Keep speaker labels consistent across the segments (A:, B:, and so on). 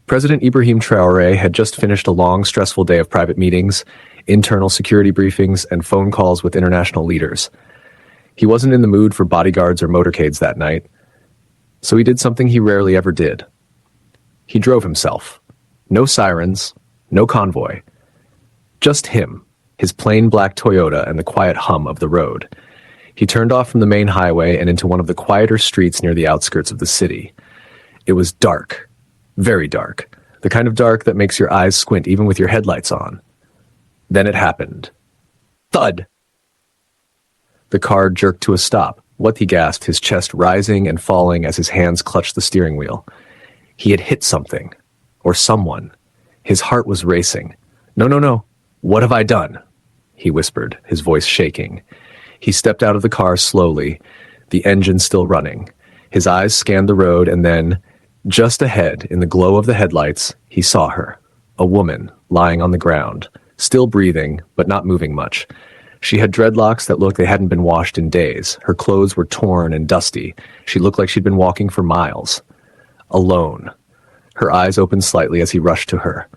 A: President Ibrahim Traore had just finished a long, stressful day of private meetings, internal security briefings, and phone calls with international leaders. He wasn't in the mood for bodyguards or motorcades that night, so he did something he rarely ever did. He drove himself. No sirens, no convoy. Just him, his plain black Toyota, and the quiet hum of the road. He turned off from the main highway and into one of the quieter streets near the outskirts of the city. It was dark, very dark, the kind of dark that makes your eyes squint even with your headlights on. Then it happened. Thud! The car jerked to a stop. What, he gasped, his chest rising and falling as his hands clutched the steering wheel. He had hit something. Or someone. His heart was racing. No. What have I done? He whispered, his voice shaking. He stepped out of the car slowly, the engine still running. His eyes scanned the road and then, just ahead, in the glow of the headlights, he saw her. A woman, lying on the ground, still breathing, but not moving much. She had dreadlocks that looked they hadn't been washed in days. Her clothes were torn and dusty. She looked like she'd been walking for miles. Alone. Her eyes opened slightly as he rushed to her.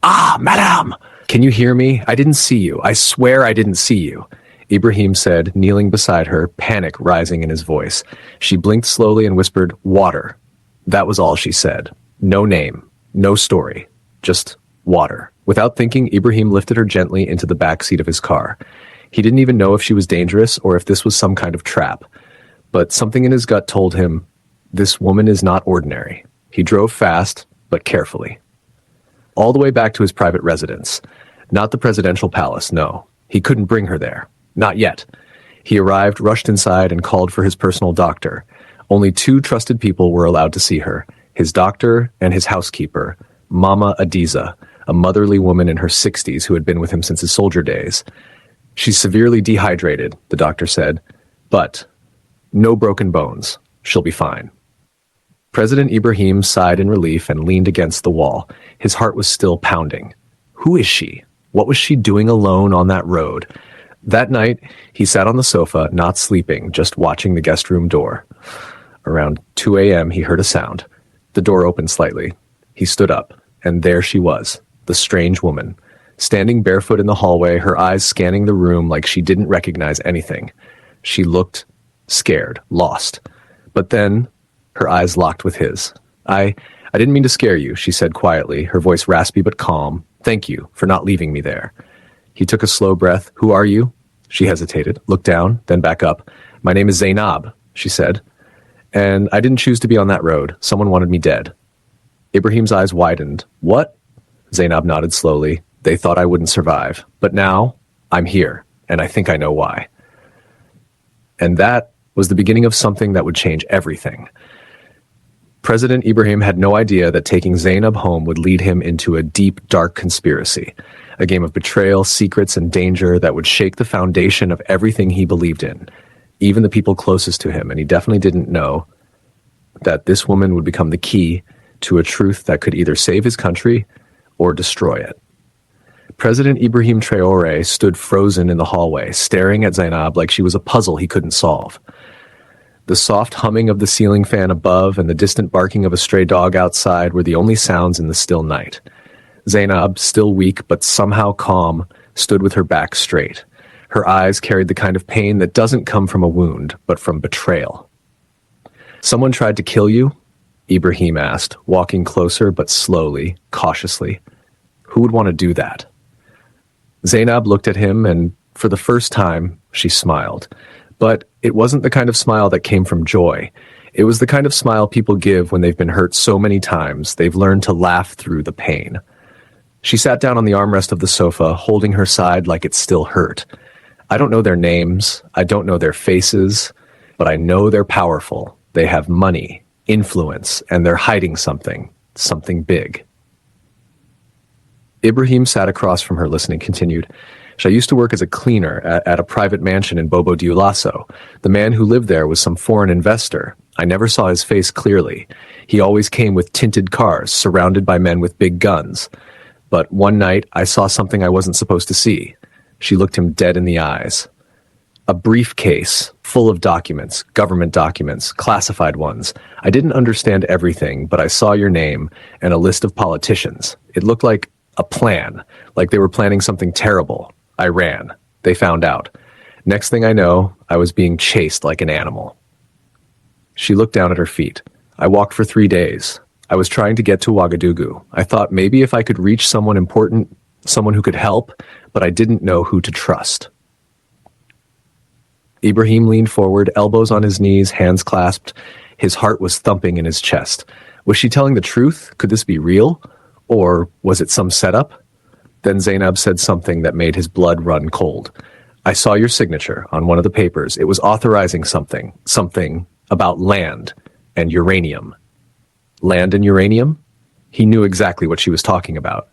A: "Ah, madame! Can you hear me? I didn't see you. I swear I didn't see you," Ibrahim said, kneeling beside her, panic rising in his voice. She blinked slowly and whispered, "Water." That was all she said. No name, no story, just water. Without thinking, Ibrahim lifted her gently into the back seat of his car. He didn't even know if she was dangerous or if this was some kind of trap. But something in his gut told him, this woman is not ordinary. He drove fast, but carefully. All the way back to his private residence. Not the presidential palace, no. He couldn't bring her there. Not yet. He arrived, rushed inside, and called for his personal doctor. Only 2 trusted people were allowed to see her, his doctor and his housekeeper, Mama Adiza, a motherly woman in her 60s who had been with him since his soldier days. "She's severely dehydrated," the doctor said, "but no broken bones. She'll be fine." President Ibrahim sighed in relief and leaned against the wall. His heart was still pounding. Who is she? What was she doing alone on that road? That night, he sat on the sofa, not sleeping, just watching the guest room door. Around 2 a.m., he heard a sound. The door opened slightly. He stood up, and there she was, the strange woman, standing barefoot in the hallway, her eyes scanning the room like she didn't recognize anything. She looked scared, lost. But then, her eyes locked with his. I didn't mean to scare you," she said quietly, her voice raspy but calm. "Thank you for not leaving me there." He took a slow breath. "Who are you?" She hesitated, looked down, then back up. "My name is Zainab," she said. "And I didn't choose to be on that road. Someone wanted me dead." Ibrahim's eyes widened. "What?" Zainab nodded slowly. "They thought I wouldn't survive. But now, I'm here, and I think I know why." And that was the beginning of something that would change everything. President Ibrahim had no idea that taking Zainab home would lead him into a deep, dark conspiracy, a game of betrayal, secrets, and danger that would shake the foundation of everything he believed in, even the people closest to him, and he definitely didn't know that this woman would become the key to a truth that could either save his country or destroy it. President Ibrahim Traore stood frozen in the hallway, staring at Zainab like she was a puzzle he couldn't solve. The soft humming of the ceiling fan above and the distant barking of a stray dog outside were the only sounds in the still night. Zainab, still weak but somehow calm, stood with her back straight. Her eyes carried the kind of pain that doesn't come from a wound, but from betrayal. "Someone tried to kill you?" Ibrahim asked, walking closer but slowly, cautiously. "Who would want to do that?" Zainab looked at him, and for the first time, she smiled. But it wasn't the kind of smile that came from joy. It was the kind of smile people give when they've been hurt so many times they've learned to laugh through the pain. She sat down on the armrest of the sofa, holding her side like it still hurt. "I don't know their names, I don't know their faces, but I know they're powerful. They have money, influence, and they're hiding something big." Ibrahim sat across from her, listening, continued. "I used to work as a cleaner at a private mansion in Bobo Dioulasso. The man who lived there was some foreign investor. I never saw his face clearly. He always came with tinted cars, surrounded by men with big guns. But one night, I saw something I wasn't supposed to see." She looked him dead in the eyes. A briefcase full of documents, government documents, classified ones. I didn't understand everything, but I saw your name and a list of politicians. It looked like a plan, like they were planning something terrible. I ran. They found out. Next thing I know, I was being chased like an animal. She looked down at her feet. I walked for 3 days. I was trying to get to Ouagadougou. I thought maybe if I could reach someone important, someone who could help, but I didn't know who to trust. Ibrahim leaned forward, elbows on his knees, hands clasped. His heart was thumping in his chest. Was she telling the truth? Could this be real? Or was it some setup? Then Zainab said something that made his blood run cold. I saw your signature on one of the papers. It was authorizing something about land and uranium. Land and uranium? He knew exactly what she was talking about.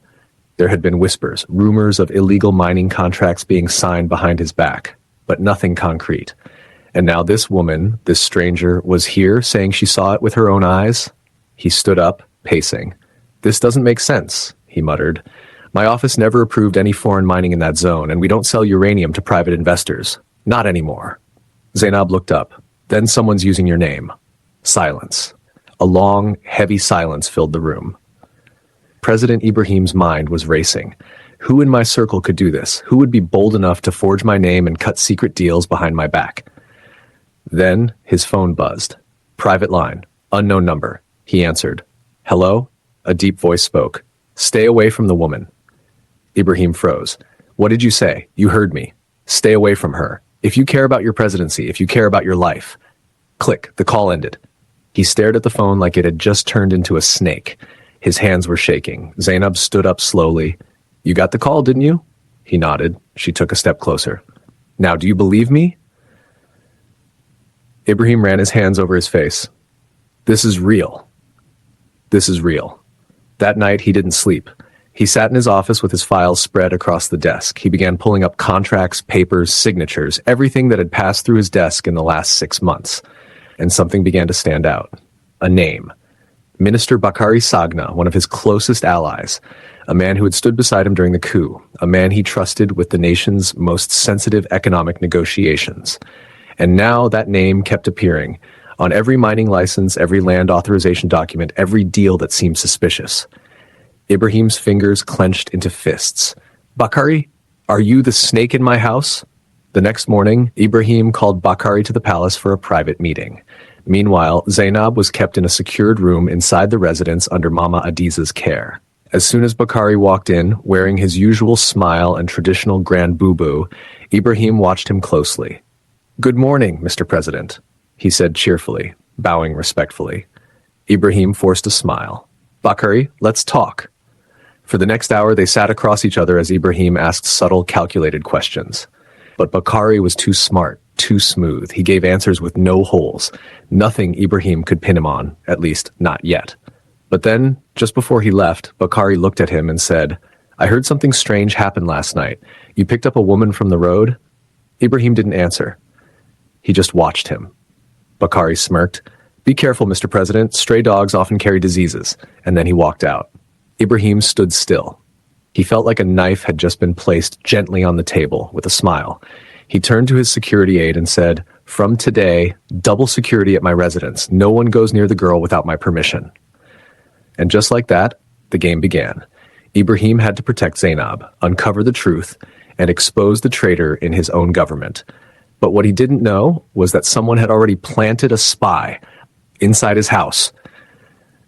A: There had been whispers, rumors of illegal mining contracts being signed behind his back, but nothing concrete. And now this woman, this stranger, was here saying she saw it with her own eyes? He stood up, pacing. This doesn't make sense, he muttered. My office never approved any foreign mining in that zone, and we don't sell uranium to private investors. Not anymore. Zainab looked up. Then someone's using your name. Silence. A long, heavy silence filled the room. President Ibrahim's mind was racing. Who in my circle could do this? Who would be bold enough to forge my name and cut secret deals behind my back? Then his phone buzzed. Private line. Unknown number. He answered. Hello? A deep voice spoke. Stay away from the woman. Ibrahim froze. What did you say? You heard me. Stay away from her. If you care about your presidency, if you care about your life. Click. The call ended. He stared at the phone like it had just turned into a snake. His hands were shaking. Zainab stood up slowly. You got the call, didn't you? He nodded. She took a step closer. Now, do you believe me? Ibrahim ran his hands over his face. This is real. This is real. That night, he didn't sleep. He sat in his office with his files spread across the desk. He began pulling up contracts, papers, signatures, everything that had passed through his desk in the last 6 months. And something began to stand out. A name. Minister Bakari Sagna, one of his closest allies. A man who had stood beside him during the coup. A man he trusted with the nation's most sensitive economic negotiations. And now that name kept appearing. On every mining license, every land authorization document, every deal that seemed suspicious. Ibrahim's fingers clenched into fists. Bakari, are you the snake in my house? The next morning, Ibrahim called Bakari to the palace for a private meeting. Meanwhile, Zainab was kept in a secured room inside the residence under Mama Adiza's care. As soon as Bakari walked in, wearing his usual smile and traditional grand boo-boo, Ibrahim watched him closely. Good morning, Mr. President, he said cheerfully, bowing respectfully. Ibrahim forced a smile. Bakari, let's talk. For the next hour, they sat across each other as Ibrahim asked subtle, calculated questions. But Bakari was too smart, too smooth. He gave answers with no holes. Nothing Ibrahim could pin him on, at least not yet. But then, just before he left, Bakari looked at him and said, I heard something strange happen last night. You picked up a woman from the road? Ibrahim didn't answer. He just watched him. Bakari smirked. Be careful, Mr. President. Stray dogs often carry diseases. And then he walked out. Ibrahim stood still. He felt like a knife had just been placed gently on the table with a smile. He turned to his security aide and said, From today, double security at my residence. No one goes near the girl without my permission. And just like that, the game began. Ibrahim had to protect Zainab, uncover the truth, and expose the traitor in his own government. But what he didn't know was that someone had already planted a spy inside his house.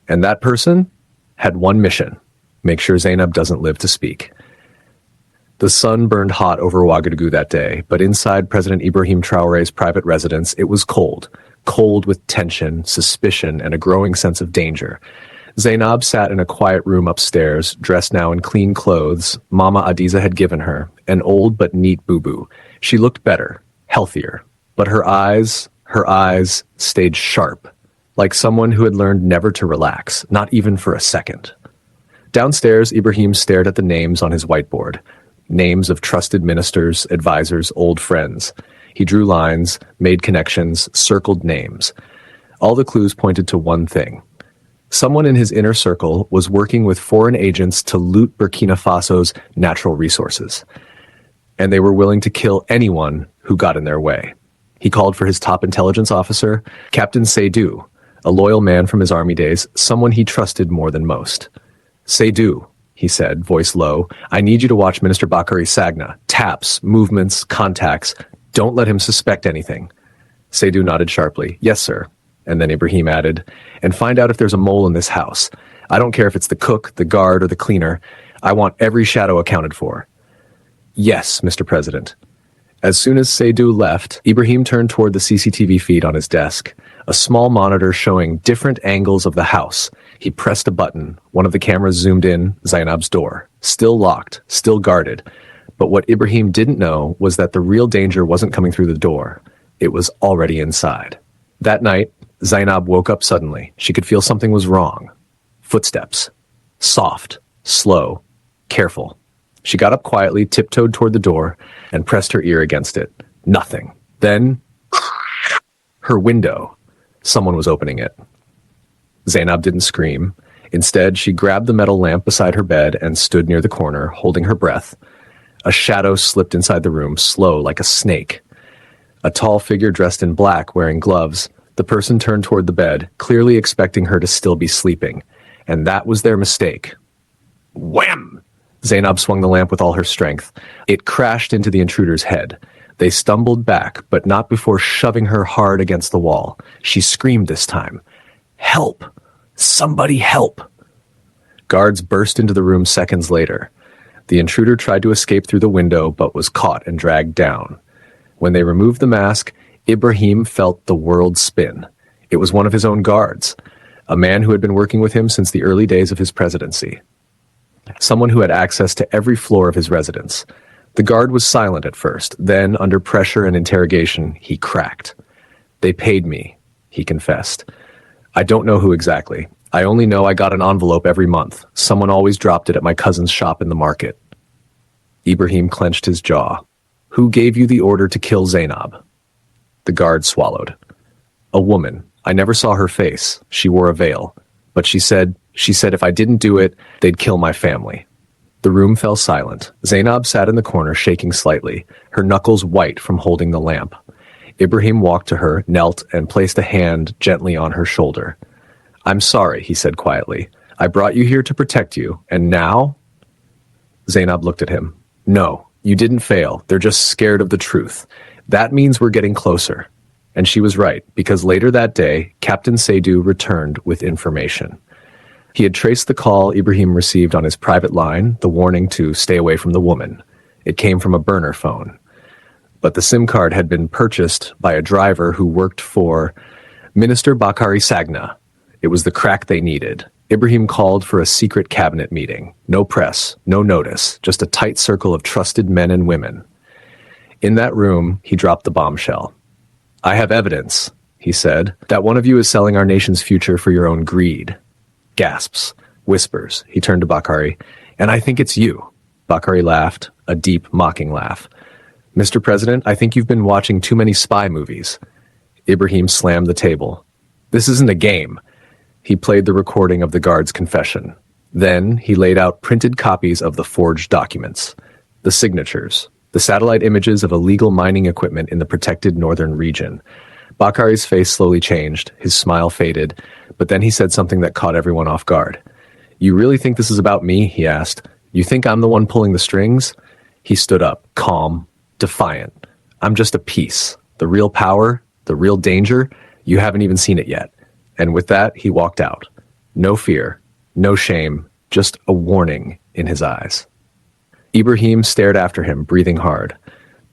A: And that person had one mission: make sure Zainab doesn't live to speak. The sun burned hot over Ouagadougou that day, but inside President Ibrahim Traore's private residence, it was cold. Cold with tension, suspicion, and a growing sense of danger. Zainab sat in a quiet room upstairs, dressed now in clean clothes Mama Adiza had given her, an old but neat boo-boo. She looked better, healthier, but her eyes stayed sharp, like someone who had learned never to relax, not even for a second. Downstairs, Ibrahim stared at the names on his whiteboard. Names of trusted ministers, advisors, old friends. He drew lines, made connections, circled names. All the clues pointed to one thing. Someone in his inner circle was working with foreign agents to loot Burkina Faso's natural resources. and they were willing to kill anyone who got in their way. He called for his top intelligence officer, Captain Seydu, a loyal man from his army days, someone he trusted more than most. Seydu, he said, voice low, I need you to watch Minister Bakari Sagna. Taps, movements, contacts. Don't let him suspect anything. Seydu nodded sharply. Yes, sir. And then Ibrahim added, and find out if there's a mole in this house. I don't care if it's the cook, the guard, or the cleaner. I want every shadow accounted for. Yes, Mr. President. As soon as Seydu left, Ibrahim turned toward the CCTV feed on his desk, a small monitor showing different angles of the house. He pressed a button. One of the cameras zoomed in Zainab's door. Still locked, still guarded. But what Ibrahim didn't know was that the real danger wasn't coming through the door. It was already inside. That night, Zainab woke up suddenly. She could feel something was wrong. Footsteps. Soft, slow, careful. She got up quietly, tiptoed toward the door, and pressed her ear against it. Nothing. Then, her window. Someone was opening it. Zainab didn't scream. Instead, she grabbed the metal lamp beside her bed and stood near the corner, holding her breath. A shadow slipped inside the room, slow like a snake. A tall figure dressed in black, wearing gloves. The person turned toward the bed, clearly expecting her to still be sleeping. And that was their mistake. Wham! Zainab swung the lamp with all her strength. It crashed into the intruder's head. They stumbled back, but not before shoving her hard against the wall. She screamed this time. Help! Somebody help! Guards burst into the room seconds later. The intruder tried to escape through the window, but was caught and dragged down. When they removed the mask, Ibrahim felt the world spin. It was one of his own guards, a man who had been working with him since the early days of his presidency. Someone who had access to every floor of his residence. The guard was silent at first. Then, under pressure and interrogation, he cracked. They paid me, he confessed. I don't know who exactly. I only know I got an envelope every month. Someone always dropped it at my cousin's shop in the market. Ibrahim clenched his jaw. Who gave you the order to kill Zainab? The guard swallowed. A woman. I never saw her face. She wore a veil. But she said if I didn't do it, they'd kill my family. The room fell silent. Zainab sat in the corner, shaking slightly, her knuckles white from holding the lamp. Ibrahim walked to her, knelt, and placed a hand gently on her shoulder. I'm sorry, he said quietly. I brought you here to protect you, and now? Zainab looked at him. No, you didn't fail. They're just scared of the truth. That means we're getting closer. And she was right, because later that day, Captain Seydu returned with information. He had traced the call Ibrahim received on his private line, the warning to stay away from the woman. It came from a burner phone. But the SIM card had been purchased by a driver who worked for Minister Bakari Sagna. It was the crack they needed. Ibrahim called for a secret cabinet meeting. No press, no notice, just a tight circle of trusted men and women. In that room, he dropped the bombshell. I have evidence, he said, that one of you is selling our nation's future for your own greed. Gasps, whispers. He turned to Bakari. And I think it's you. Bakari laughed, a deep, mocking laugh. Mr. President, I think you've been watching too many spy movies. Ibrahim slammed the table. This isn't a game. He played the recording of the guard's confession. Then he laid out printed copies of the forged documents, the signatures, the satellite images of illegal mining equipment in the protected northern region. Bakari's face slowly changed, his smile faded, but then he said something that caught everyone off guard. You really think this is about me? He asked. You think I'm the one pulling the strings? He stood up, calm, defiant. I'm just a piece. The real power, the real danger, you haven't even seen it yet. And with that, he walked out. No fear, no shame, just a warning in his eyes. Ibrahim stared after him, breathing hard.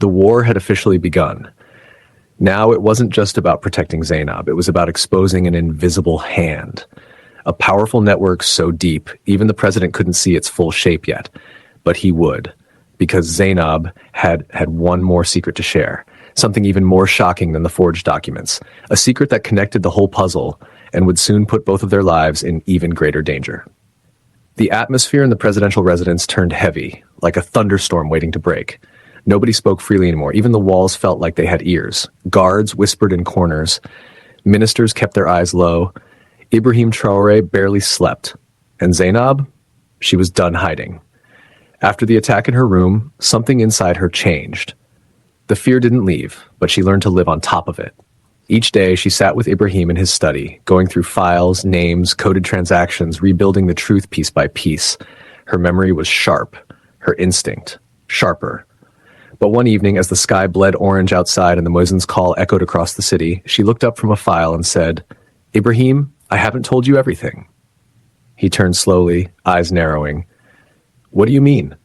A: The war had officially begun. Now it wasn't just about protecting Zainab, it was about exposing an invisible hand. A powerful network so deep, even the president couldn't see its full shape yet. But he would, because Zainab had one more secret to share. Something even more shocking than the forged documents. A secret that connected the whole puzzle and would soon put both of their lives in even greater danger. The atmosphere in the presidential residence turned heavy, like a thunderstorm waiting to break. Nobody spoke freely anymore. Even the walls felt like they had ears. Guards whispered in corners. Ministers kept their eyes low. Ibrahim Traore barely slept. And Zainab? She was done hiding. After the attack in her room, something inside her changed. The fear didn't leave, but she learned to live on top of it. Each day, she sat with Ibrahim in his study, going through files, names, coded transactions, rebuilding the truth piece by piece. Her memory was sharp, her instinct sharper. But one evening, as the sky bled orange outside and the muezzin's call echoed across the city, she looked up from a file and said, "Ibrahim, I haven't told you everything." He turned slowly, eyes narrowing. "What do you mean?"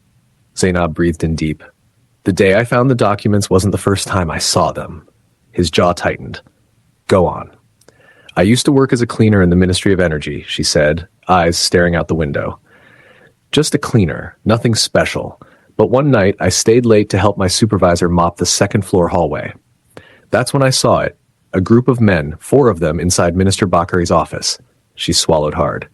A: Zainab breathed in deep. "The day I found the documents wasn't the first time I saw them." His jaw tightened. "Go on." "I used to work as a cleaner in the Ministry of Energy," she said, eyes staring out the window. "Just a cleaner, nothing special. But one night, I stayed late to help my supervisor mop the second-floor hallway. That's when I saw it. A group of men, 4 of them inside Minister Bakari's office." She swallowed hard.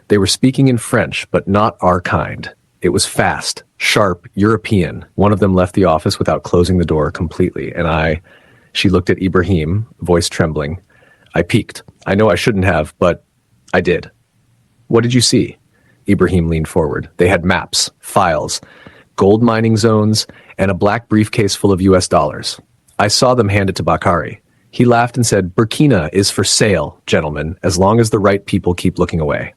A: "They were speaking in French, but not our kind. It was fast, sharp, European. One of them left the office without closing the door completely, and She looked at Ibrahim, voice trembling. "I peeked. I know I shouldn't have, but I did." "What did you see?" Ibrahim leaned forward. "They had maps, files, gold mining zones, and a black briefcase full of US dollars. I saw them hand it to Bakari. He laughed and said, 'Burkina is for sale, gentlemen, as long as the right people keep looking away.'"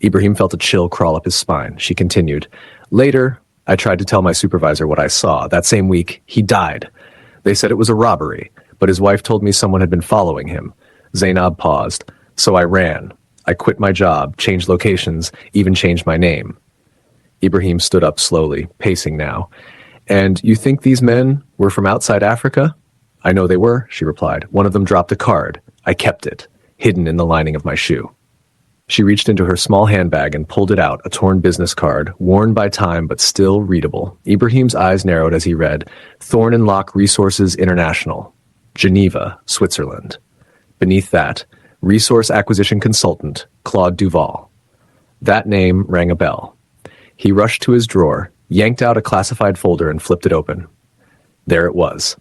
A: Ibrahim felt a chill crawl up his spine. She continued, "Later, I tried to tell my supervisor what I saw. That same week, he died. They said it was a robbery, but his wife told me someone had been following him." Zainab paused. "So I ran. I quit my job, changed locations, even changed my name." Ibrahim stood up slowly, pacing now. "And you think these men were from outside Africa?" "I know they were," she replied. "One of them dropped a card. I kept it, hidden in the lining of my shoe." She reached into her small handbag and pulled it out, a torn business card, worn by time but still readable. Ibrahim's eyes narrowed as he read, "Thorn and Lock Resources International, Geneva, Switzerland." Beneath that, "Resource Acquisition Consultant, Claude Duval." That name rang a bell. He rushed to his drawer, yanked out a classified folder and flipped it open. There it was.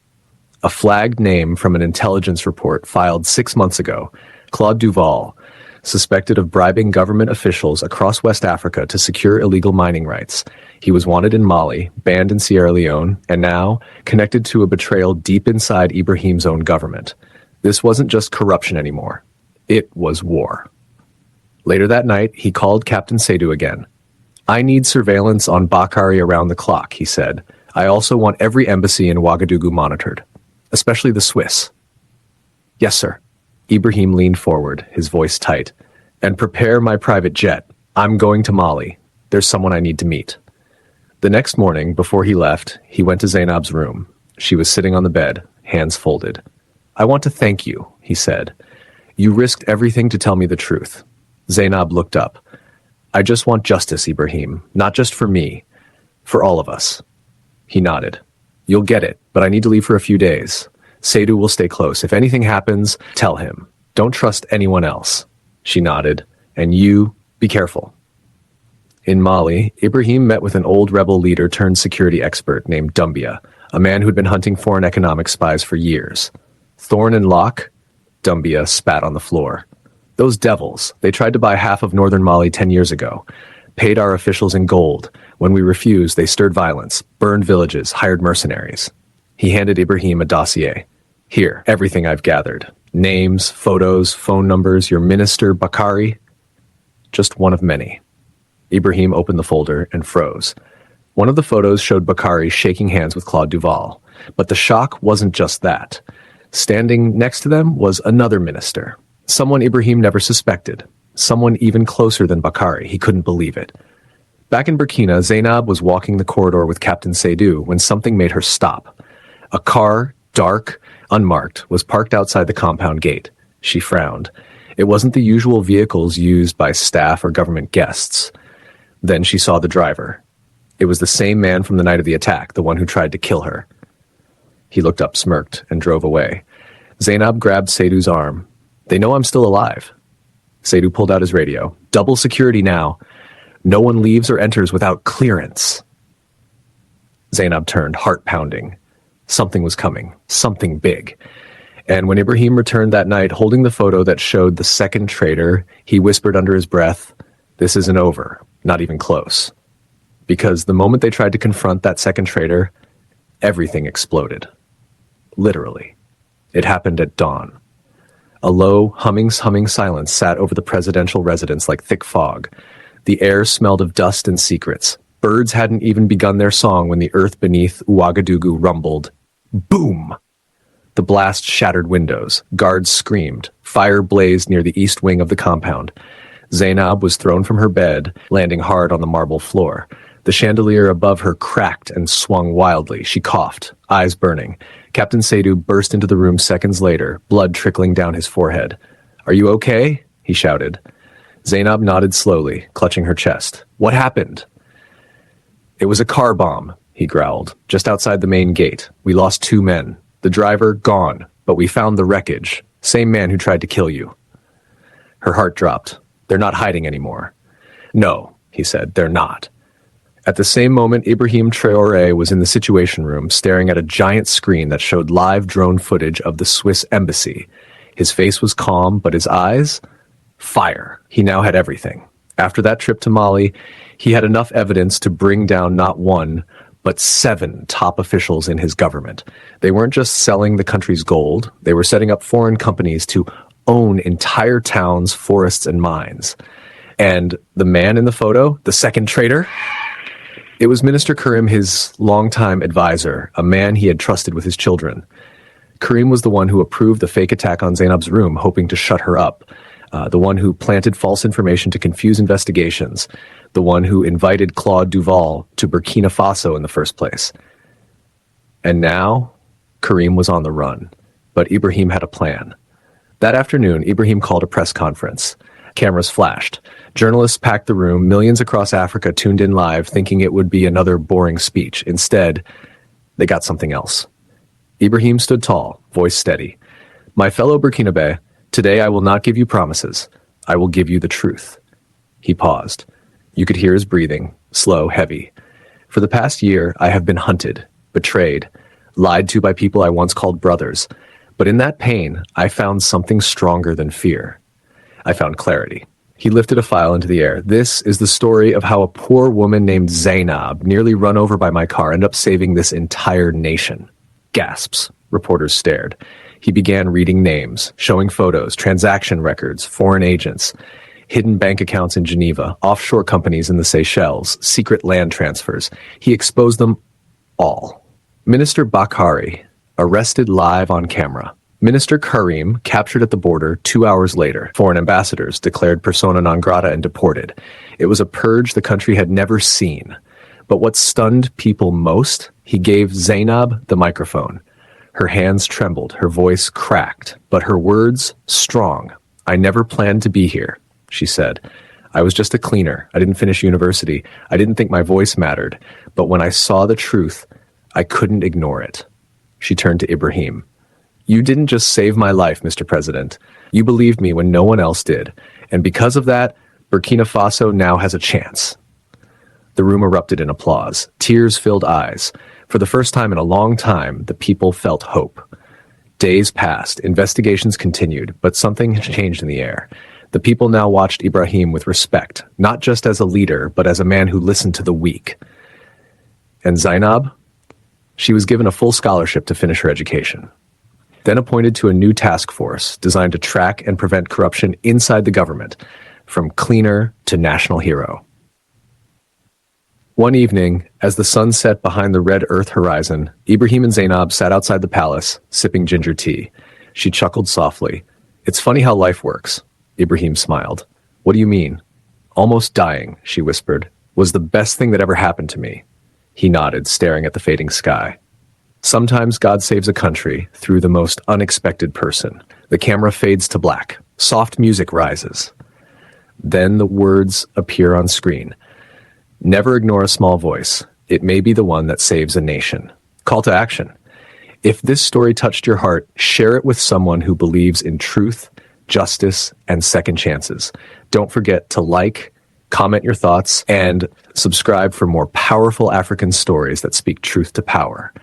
A: A flagged name from an intelligence report filed 6 months ago. Claude Duval, suspected of bribing government officials across West Africa to secure illegal mining rights. He was wanted in Mali, banned in Sierra Leone, and now connected to a betrayal deep inside Ibrahim's own government. This wasn't just corruption anymore. It was war. Later that night, he called Captain Seydou again. "I need surveillance on Bakari around the clock," he said. "I also want every embassy in Ouagadougou monitored, especially the Swiss." "Yes, sir." Ibrahim leaned forward, his voice tight. "And prepare my private jet. I'm going to Mali. There's someone I need to meet." The next morning, before he left, he went to Zainab's room. She was sitting on the bed, hands folded. "I want to thank you," he said. "You risked everything to tell me the truth." Zainab looked up. "I just want justice, Ibrahim. Not just for me. For all of us." He nodded. "You'll get it, but I need to leave for a few days. Seydou will stay close. If anything happens, tell him. Don't trust anyone else." She nodded. "And you, be careful." In Mali, Ibrahim met with an old rebel leader turned security expert named Doumbia, a man who'd been hunting foreign economic spies for years. "Thorn and Lock?" Doumbia spat on the floor. "Those devils, they tried to buy half of northern Mali 10 years ago. Paid our officials in gold. When we refused, they stirred violence, burned villages, hired mercenaries." He handed Ibrahim a dossier. "Here, everything I've gathered. Names, photos, phone numbers, your minister, Bakari. Just one of many." Ibrahim opened the folder and froze. One of the photos showed Bakari shaking hands with Claude Duval. But the shock wasn't just that. Standing next to them was another minister. Someone Ibrahim never suspected. Someone even closer than Bakari. He couldn't believe it. Back in Burkina, Zainab was walking the corridor with Captain Seydou when something made her stop. A car, dark, unmarked, was parked outside the compound gate. She frowned. It wasn't the usual vehicles used by staff or government guests. Then she saw the driver. It was the same man from the night of the attack, the one who tried to kill her. He looked up, smirked, and drove away. Zainab grabbed Seydou's arm. "They know I'm still alive." Seydou pulled out his radio. "Double security now. No one leaves or enters without clearance." Zainab turned, heart pounding. Something was coming. Something big. And when Ibrahim returned that night, holding the photo that showed the second traitor, he whispered under his breath, "This isn't over. Not even close." because the moment they tried to confront that second traitor, everything exploded. Literally. It happened at dawn. A low, humming silence sat over the presidential residence like thick fog. The air smelled of dust and secrets. Birds hadn't even begun their song when the earth beneath Ouagadougou rumbled. Boom! The blast shattered windows. Guards screamed. Fire blazed near the east wing of the compound. Zainab was thrown from her bed, landing hard on the marble floor. The chandelier above her cracked and swung wildly. She coughed, eyes burning. Captain Seydu burst into the room seconds later, blood trickling down his forehead. "Are you okay?" he shouted. Zainab nodded slowly, clutching her chest. "What happened?" "It was a car bomb," he growled, "just outside the main gate. We lost 2 men. The driver, gone, but we found the wreckage. Same man who tried to kill you." Her heart dropped. "They're not hiding anymore." "No," he said, "they're not." At the same moment, Ibrahim Traore was in the Situation Room, staring at a giant screen that showed live drone footage of the Swiss embassy. His face was calm, but his eyes? Fire. He now had everything. After that trip to Mali, he had enough evidence to bring down not 1, but 7 top officials in his government. They weren't just selling the country's gold, they were setting up foreign companies to own entire towns, forests, and mines. And the man in the photo, the second traitor? It was Minister Karim, his longtime advisor, a man he had trusted with his children. Karim was the one who approved the fake attack on Zainab's room, hoping to shut her up. The one who planted false information to confuse investigations. The one who invited Claude Duval to Burkina Faso in the first place. And now, Karim was on the run. But Ibrahim had a plan. That afternoon, Ibrahim called a press conference. Cameras flashed. Journalists packed the room. Millions across Africa tuned in live, thinking it would be another boring speech. Instead, they got something else. Ibrahim stood tall, voice steady. "My fellow Burkinabe, today I will not give you promises. I will give you the truth." He paused. You could hear his breathing, slow, heavy. "For the past year, I have been hunted, betrayed, lied to by people I once called brothers. But in that pain, I found something stronger than fear. I found clarity." He lifted a file into the air. "This is the story of how a poor woman named Zainab, nearly run over by my car, ended up saving this entire nation." Gasps. Reporters stared. He began reading names, showing photos, transaction records, foreign agents, hidden bank accounts in Geneva, offshore companies in the Seychelles, secret land transfers. He exposed them all. Minister Bakari, arrested live on camera. Minister Karim, captured at the border 2 hours later. Foreign ambassadors declared persona non grata and deported. It was a purge the country had never seen. But what stunned people most, he gave Zainab the microphone. Her hands trembled, her voice cracked, but her words strong. "I never planned to be here," she said. "I was just a cleaner. I didn't finish university. I didn't think my voice mattered. But when I saw the truth, I couldn't ignore it." She turned to Ibrahim. "You didn't just save my life, Mr. President. You believed me when no one else did. And because of that, Burkina Faso now has a chance." The room erupted in applause. Tears filled eyes. For the first time in a long time, the people felt hope. Days passed, investigations continued, but something had changed in the air. The people now watched Ibrahim with respect, not just as a leader, but as a man who listened to the weak. And Zainab? She was given a full scholarship to finish her education. Then appointed to a new task force designed to track and prevent corruption inside the government, from cleaner to national hero. One evening, as the sun set behind the red earth horizon, Ibrahim and Zainab sat outside the palace, sipping ginger tea. She chuckled softly. "It's funny how life works." Ibrahim smiled. "What do you mean?" "Almost dying," she whispered, "was the best thing that ever happened to me." He nodded, staring at the fading sky. Sometimes God saves a country through the most unexpected person. The camera fades to black. Soft music rises. Then the words appear on screen. Never ignore a small voice. It may be the one that saves a nation. Call to action. If this story touched your heart, share it with someone who believes in truth, justice, and second chances. Don't forget to like, comment your thoughts, and subscribe for more powerful African stories that speak truth to power.